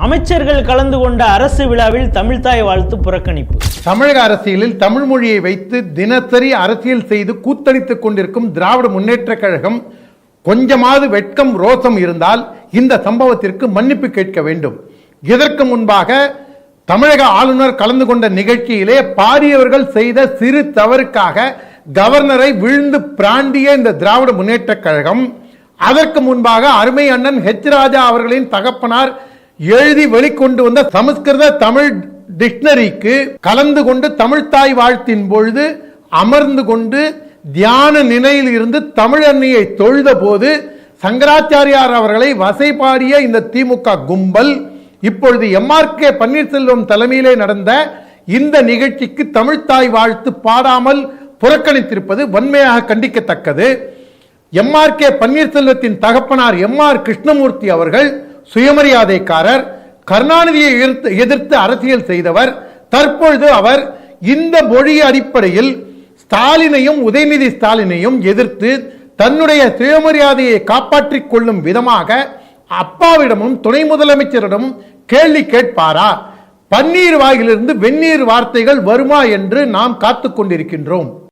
அமைச்சர்கள் கலந்து கொண்ட அரசு விழாவில் தமிழ்தாய் வாழ்த்து புறக்கணிப்பு. தமிழக அரசியலில் தமிழ் மொழியை வைத்து தினசரி அரசியல் செய்து கூத்தடித்துக் கொண்டிருக்கும் திராவிட முன்னேற்ற கழகம் கொஞ்சமாவது வெட்கம் ரோசம் இருந்தால் இந்த சம்பவத்திற்கு மன்னிப்பு கேட்க வேண்டும். இதற்கு முன்பாக தமிழக ஆளுநர் கலந்து கொண்ட நிகழ்ச்சியிலே பாரியவர்கள் செய்த சிறு தவறுக்காக கவர்னரை விழுந்து பிராண்டிய இந்த திராவிட முன்னேற்ற கழகம் அதற்கு முன்பாக அருமை அண்ணன் ஹெச் ராஜா அவர்களின் தகப்பனார் எழுதி வெளிக்கொண்டு வந்த சமஸ்கிருத தமிழ் டிக்ஷனரிக்கு கலந்து கொண்டு தமிழ்தாய் வாழ்த்தின் பொழுது அமர்ந்து கொண்டு தியான நிலையில் இருந்து தமிழ் அன்னையை தொழுத போது சங்கராச்சாரியார் அவர்களை வசைபாடிய இந்த திமுக கும்பல் இப்பொழுது எம்.ஆர்.கே. பன்னீர்செல்வம் தலைமையிலே நடந்த இந்த நிகழ்ச்சிக்கு தமிழ்தாய் வாழ்த்து பாடாமல் புறக்கணித்திருப்பது வன்மையாக கண்டிக்கத்தக்கது. எம்.ஆர்.கே. பன்னீர்செல்வத்தின் தகப்பனார் எம்.ஆர். கிருஷ்ணமூர்த்தி அவர்கள் சுயமரியாதைக்காரர், கருணாநிதியை எதிர்த்து அரசியல் செய்தவர். தற்பொழுது அவர் இந்த மொழி அடிப்படையில் ஸ்டாலினையும் உதயநிதி ஸ்டாலினையும் எதிர்த்து தன்னுடைய சுயமரியாதையை காப்பாற்றிக் கொள்ளும் விதமாக அப்பாவிடமும் துணை முதலமைச்சரிடமும் கேள்வி கேட்பாரா? பன்னீர் வாயிலிருந்து வெந்நீர் வார்த்தைகள் வருமா என்று நாம் காத்துக் கொண்டிருக்கின்றோம்.